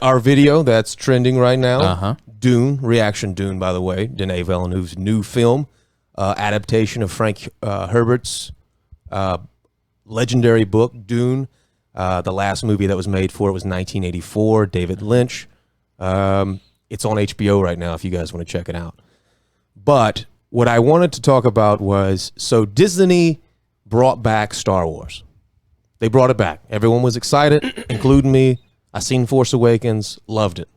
our video that's trending right now. Dune, Reaction Dune, by the way, Denis Villeneuve's new film, adaptation of Frank Herbert's legendary book, Dune. The last movie that was made for it was 1984, David Lynch. It's on HBO right now if you guys want to check it out. But what I wanted to talk about was, so Disney brought back Star Wars. They brought it back. Everyone was excited, including me. I seen Force Awakens, loved it.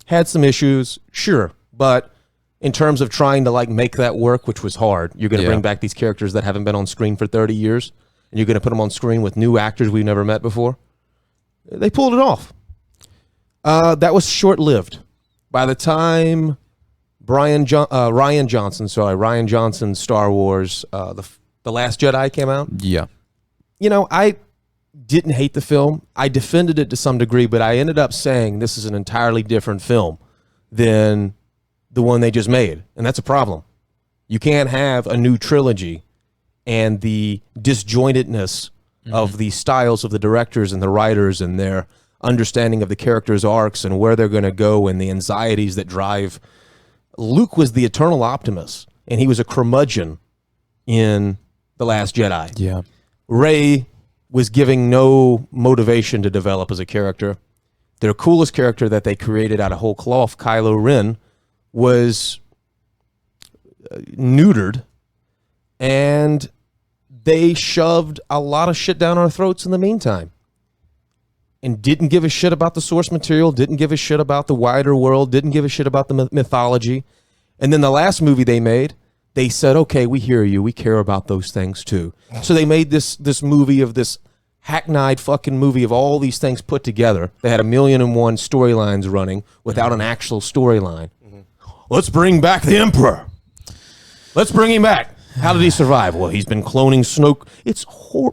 Had some issues, sure, but in terms of trying to like make that work, which was hard, you're going to bring back these characters that haven't been on screen for 30 years, and you're going to put them on screen with new actors we've never met before. They pulled it off. That was short-lived. By the time Rian Johnson's Star Wars, The Last Jedi came out. Yeah. You know, I didn't hate the film. I defended it to some degree, but I ended up saying this is an entirely different film than the one they just made. And that's a problem. You can't have a new trilogy and the disjointedness of the styles of the directors and the writers and their understanding of the characters' arcs and where they're going to go and the anxieties that drive. Luke was the eternal optimist, and he was a curmudgeon in The Last Jedi. Yeah. Rey was giving no motivation to develop as a character. Their coolest character that they created out of whole cloth, Kylo Ren, was neutered, and they shoved a lot of shit down our throats in the meantime and didn't give a shit about the source material, didn't give a shit about the wider world, didn't give a shit about the mythology. And then the last movie they made, they said, okay, we hear you. We care about those things too. So they made this movie of this hackneyed fucking movie of all these things put together. They had 1,000,001 storylines running without an actual storyline. Let's bring back the Emperor. Let's bring him back. How did he survive? Well, he's been cloning Snoke. It's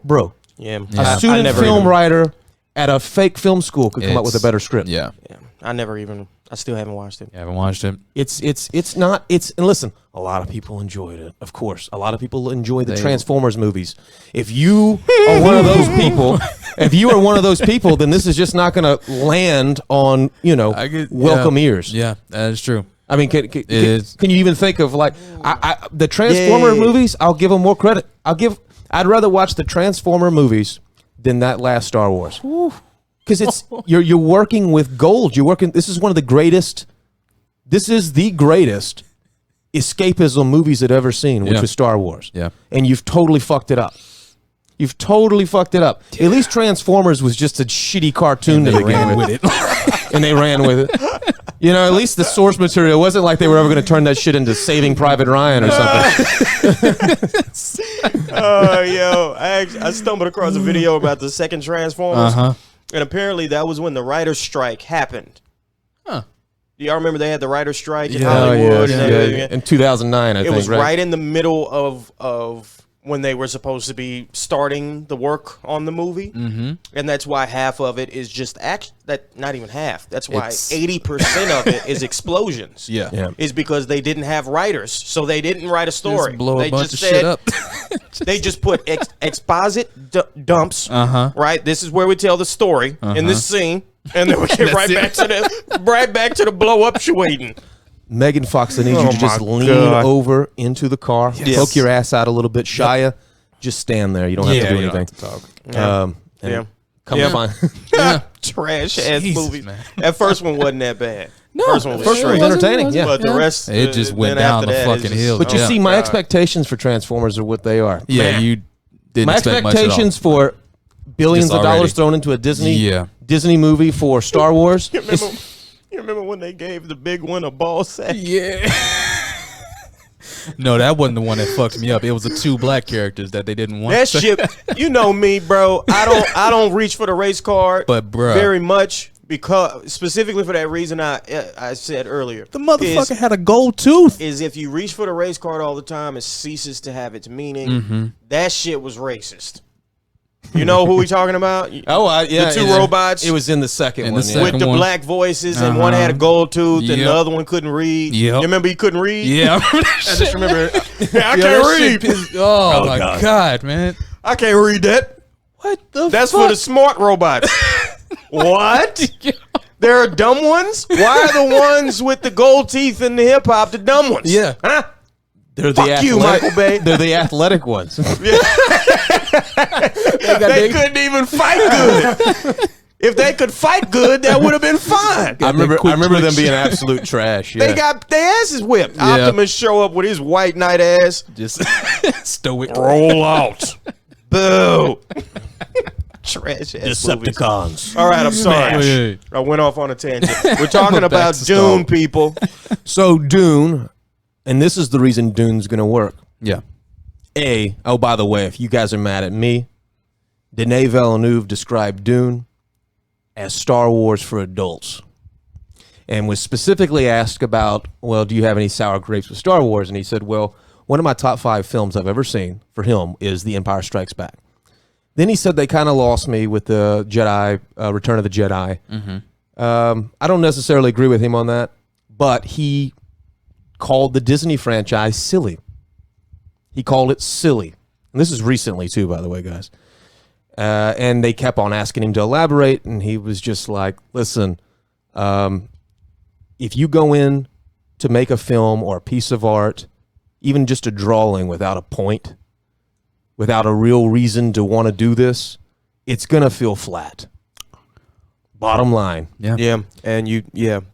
bro. Yeah. A student film writer at a fake film school could come up with a better script. Yeah. I still haven't watched it. You haven't watched it? And listen, a lot of people enjoyed it, of course. A lot of people enjoy the Transformers movies. If you are one of those people, then this is just not going to land on, welcome ears. Yeah, that is true. I mean, can you even think of like the Transformer movies? I'll give them more credit. I'd rather watch the Transformer movies than that last Star Wars. Because it's you're working with gold. This is one of the greatest. This is the greatest escapism movies that I've ever seen, which was Star Wars. Yeah, and you've totally fucked it up. You've totally fucked it up. At least Transformers was just a shitty cartoon to begin with, and they ran with it. At least the source material wasn't like they were ever going to turn that shit into Saving Private Ryan or something. I stumbled across a video about the second Transformers. And apparently that was when the writer's strike happened. Huh. Do y'all remember they had the writer's strike in Hollywood? In 2009, I think. It was right in the middle of when they were supposed to be starting the work on the movie. Mm-hmm. And that's why half of it is just not even half. That's why 80% of it is explosions. Yeah. Is because they didn't have writers. So they didn't write a story. Just blow they a bunch just of shit up. They just put exposit dumps. Right. This is where we tell the story in this scene, and then we get right back to the blow up shooting. Megan Fox, I need you to just lean over into the car, poke your ass out a little bit. Shia, just stand there. You don't have to do anything. Come find. Trash ass movies. Man. That first one wasn't that bad. No, first one was entertaining. Yeah, but the rest it just went down the fucking hill. But you see, my expectations for Transformers are what they are. Yeah, you didn't. My expectations for billions of dollars thrown into a Disney movie for Star Wars. You remember when they gave the big one a ball sack? Yeah. No, that wasn't the one that fucked me up. It was the two black characters that they didn't want. That shit, you know me, bro. I don't reach for the race card, but bro, very much because specifically for that reason I said earlier. The motherfucker had a gold tooth. Is if you reach for the race card all the time, it ceases to have its meaning. That shit was racist. You know who we talking about? The two robots. It was in the second one. With the black voices, and one had a gold tooth, and the other one couldn't read. You remember he couldn't read? Yeah, I just remember. I can't read. Oh my God, man! I can't read that. What the? That's fuck? for the smart robots. What? There are dumb ones. Why are the ones with the gold teeth and the hip hop the dumb ones? Yeah. Huh? They're Fuck you, Michael Bay. They're the athletic ones. They couldn't even fight good. If they could fight good, that would have been fine. I remember them being absolute trash. Yeah. They got their asses whipped. Yeah. Optimus show up with his white knight ass. Just stoic. Roll out. Boo. Trash ass movies. Decepticons. All right, I'm sorry. Wait. I went off on a tangent. We're talking Back about to Dune, Star. people. So Dune, and this is the reason Dune's going to work. Yeah. Oh, by the way, if you guys are mad at me, Denis Villeneuve described Dune as Star Wars for adults, and was specifically asked about, well, do you have any sour grapes with Star Wars? And he said, well, one of my top 5 films I've ever seen for him is The Empire Strikes Back. Then he said they kind of lost me with the Jedi, Return of the Jedi. I don't necessarily agree with him on that, but he called the Disney franchise silly. He called it silly. And this is recently too, by the way, guys. And they kept on asking him to elaborate, and he was just like, listen, if you go in to make a film or a piece of art, even just a drawing without a point, without a real reason to want to do this, it's going to feel flat. Bottom line. Yeah. And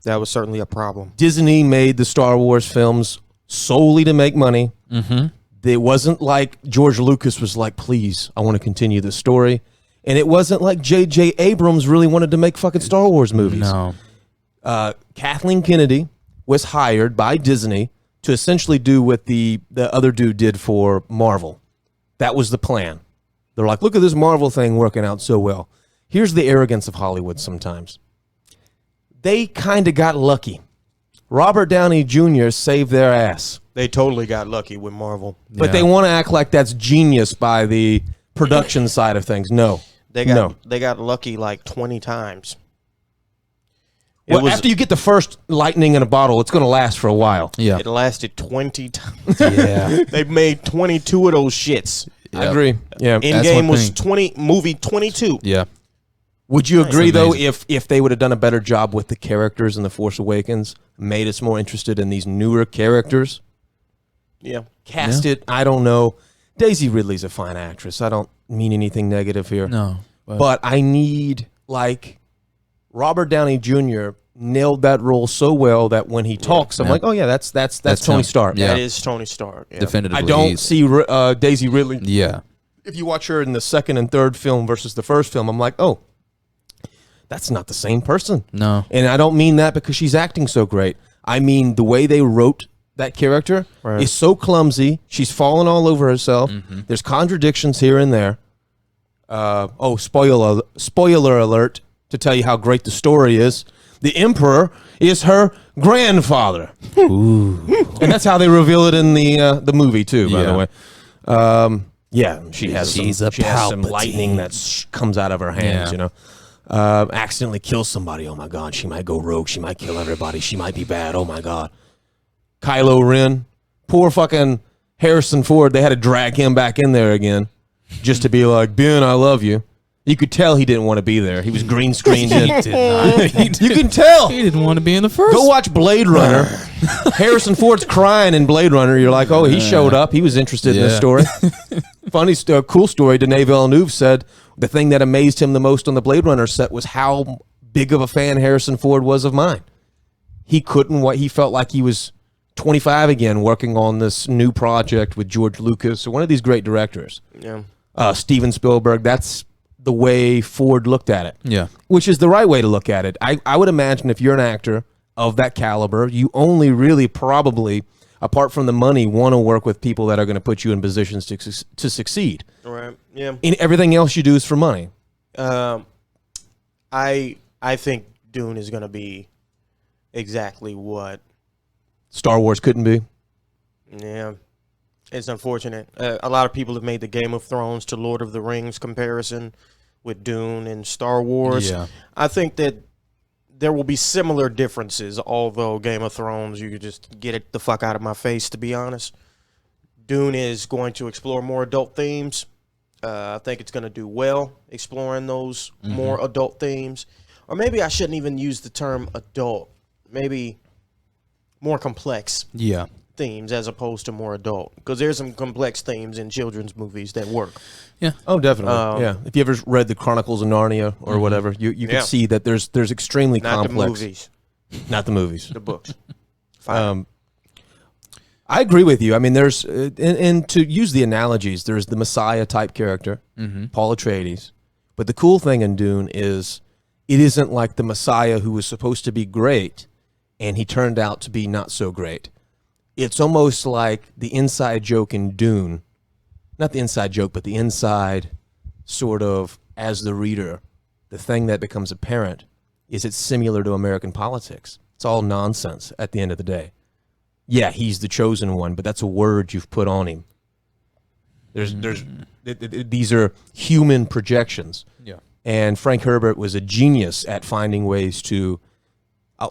that was certainly a problem. Disney made the Star Wars films solely to make money. Mm-hmm. It wasn't like George Lucas was like, please, I want to continue the story. And it wasn't like J.J. Abrams really wanted to make fucking Star Wars movies. No. Kathleen Kennedy was hired by Disney to essentially do what the other dude did for Marvel. That was the plan. They're like, look at this Marvel thing working out so well. Here's the arrogance of Hollywood sometimes. They kind of got lucky. Robert Downey Jr. saved their ass. They totally got lucky with Marvel. But they want to act like that's genius by the production side of things. No. They got lucky like 20 times. Well, after you get the first lightning in a bottle, it's going to last for a while. Yeah. It lasted 20 times. Yeah. They made 22 of those shits. I agree. Yeah. Endgame was thing. movie 22. Yeah. Would you agree, though, amazing. if they would have done a better job with the characters in The Force Awakens, made us more interested in these newer characters? Yeah. Cast it, I don't know. Daisy Ridley's a fine actress. I don't mean anything negative here. No. But I need, like, Robert Downey Jr. nailed that role so well that when he talks, I'm like, oh, yeah, that's Tony him. Stark. Yeah. That is Tony Stark. Yeah. Definitively. I don't see Daisy Ridley. Yeah. If you watch her in the second and third film versus the first film, I'm like, oh, that's not the same person. No. And I don't mean that because she's acting so great. I mean the way they wrote that character is so clumsy. She's falling all over herself. Mm-hmm. There's contradictions here and there. Spoiler alert to tell you how great the story is. The Emperor is her grandfather. Ooh. And that's how they reveal it in the movie too, by the Yeah. way. Yeah, she has some lightning that comes out of her hands, you know. Accidentally kills somebody. Oh my God, she might go rogue. She might kill everybody. She might be bad. Oh my God. Kylo Ren, poor fucking Harrison Ford. They had to drag him back in there again just to be like, Ben, I love you. You could tell he didn't want to be there. He was green screened in. You can tell. He didn't want to be in the first. Go watch Blade Runner. Harrison Ford's crying in Blade Runner. You're like, oh, he showed up. He was interested in this story. Funny, cool story. Denis Villeneuve said the thing that amazed him the most on the Blade Runner set was how big of a fan Harrison Ford was of mine. He felt like he was 25 again working on this new project with George Lucas, one of these great directors. Yeah. Steven Spielberg. That's the way Ford looked at it. Yeah. Which is the right way to look at it. I would imagine if you're an actor of that caliber, you only really probably, apart from the money, want to work with people that are going to put you in positions to succeed. Right. Yeah. And everything else you do is for money. I think Dune is going to be exactly what Star Wars couldn't be. Yeah. It's unfortunate. A lot of people have made the Game of Thrones to Lord of the Rings comparison with Dune and Star Wars. Yeah. I think that there will be similar differences, although Game of Thrones, you could just get it the fuck out of my face, to be honest. Dune is going to explore more adult themes. I think it's going to do well exploring those more adult themes. or maybe I shouldn't even use the term adult. Maybe more complex themes as opposed to more adult, because there's some complex themes in children's movies that work. Yeah. Oh, definitely. Yeah. If you ever read the Chronicles of Narnia or whatever, you can see that there's extremely complex. Not the movies. Not the movies. The books. Fine. I agree with you. I mean, there's and to use the analogies, there's the Messiah type character, Paul Atreides. But the cool thing in Dune is it isn't like the Messiah who was supposed to be great and he turned out to be not so great. It's almost like the inside joke in Dune. Not the inside joke, but the inside sort of, as the reader, the thing that becomes apparent is it's similar to American politics. It's all nonsense at the end of the day. Yeah, he's the chosen one, but that's a word you've put on him. These are human projections. Yeah. And Frank Herbert was a genius at finding ways to,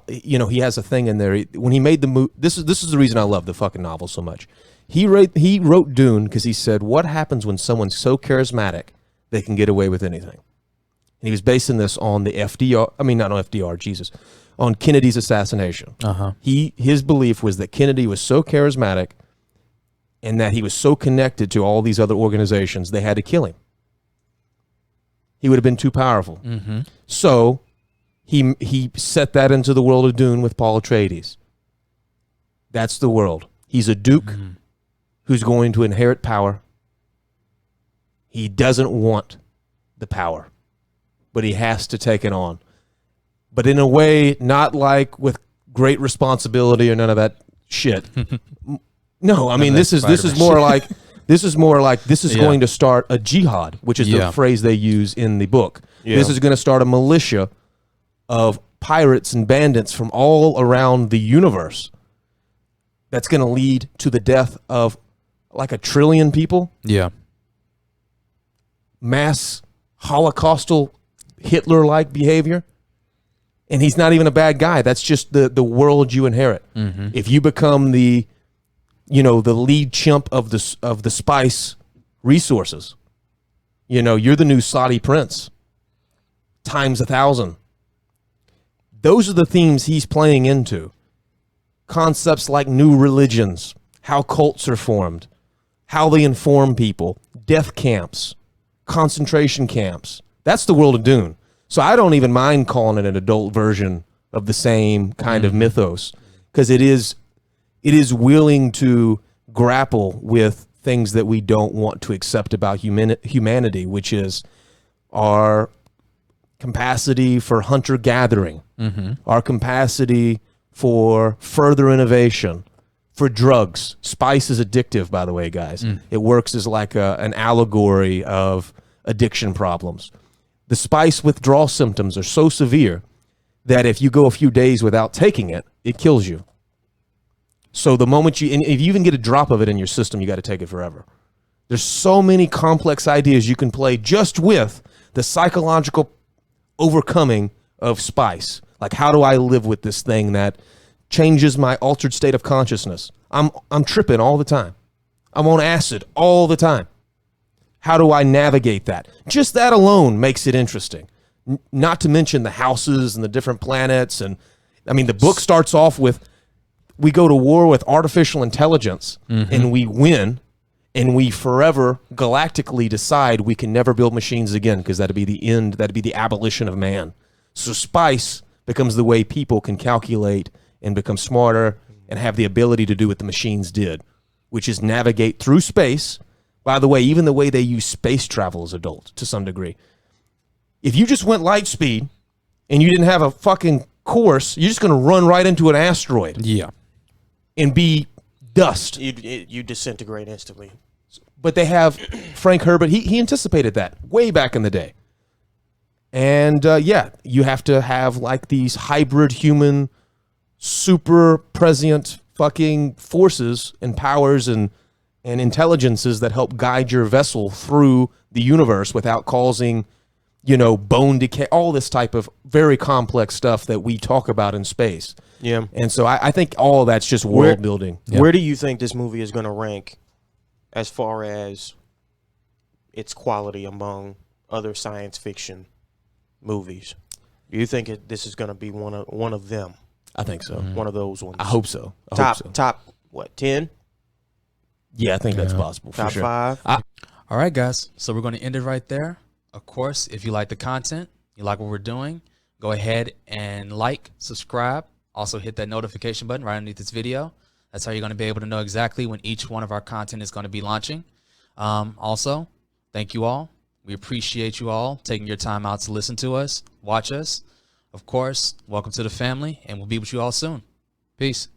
he has a thing in there. When he made the movie, this is the reason I love the fucking novel so much. He wrote Dune because he said, what happens when someone's so charismatic they can get away with anything? And he was basing this on the on Kennedy's assassination. His belief was that Kennedy was so charismatic and that he was so connected to all these other organizations, they had to kill him. He would have been too powerful. So he set that into the world of Dune with Paul Atreides. That's the world. He's a duke who's going to inherit power. He doesn't want the power, but he has to take it on. But in a way, not like with great responsibility or none of that shit. No, I mean this is more like this is going to start a jihad, which is the phrase they use in the book. This is going to start a militia of pirates and bandits from all around the universe. That's going to lead to the death of like 1 trillion people. Yeah. Mass Holocaustal Hitler-like behavior. And he's not even a bad guy. That's just the world you inherit. If you become the lead chimp of the spice resources, you're the new Saudi prince times 1,000. Those are the themes he's playing into. Concepts like new religions, how cults are formed, how they inform people, death camps, concentration camps. That's the world of Dune. So I don't even mind calling it an adult version of the same kind of mythos, because it is willing to grapple with things that we don't want to accept about humanity, which is our capacity for hunter-gathering, our capacity for further innovation, for drugs. Spice is addictive, by the way, guys. It works as like an allegory of addiction problems. The spice withdrawal symptoms are so severe that if you go a few days without taking it, it kills you. So the moment if you even get a drop of it in your system, you got to take it forever. There's so many complex ideas you can play just with the psychological overcoming of spice. Like, how do I live with this thing that changes my altered state of consciousness? I'm tripping all the time. I'm on acid all the time. How do I navigate that? Just that alone makes it interesting. Not to mention the houses and the different planets. And I mean, the book starts off with, we go to war with artificial intelligence and we win, and we forever galactically decide we can never build machines again, because that'd be the end. That'd be the abolition of man. So spice becomes the way people can calculate and become smarter and have the ability to do what the machines did, which is navigate through space. By the way, even the way they use space travel as adults to some degree. If you just went light speed and you didn't have a fucking course, you're just going to run right into an asteroid. Yeah. And be dust. You disintegrate instantly. But they have Frank Herbert. He anticipated that way back in the day. And you have to have like these hybrid human, super prescient fucking forces and powers and intelligences that help guide your vessel through the universe without causing, bone decay, all this type of very complex stuff that we talk about in space. Yeah. And so I think all of that's just world building. Where do you think this movie is going to rank as far as its quality among other science fiction movies? Do you think this is going to be one of them? I think so. One of those ones. I hope so. I hope so. Top what, 10? Yeah, I think that's possible. For Top sure. 5. All right, guys. So we're going to end it right there. Of course, if you like the content, you like what we're doing, go ahead and like, subscribe. Also hit that notification button right underneath this video. That's how you're going to be able to know exactly when each one of our content is going to be launching. Also, thank you all. We appreciate you all taking your time out to listen to us, watch us. Of course, welcome to the family, and we'll be with you all soon. Peace.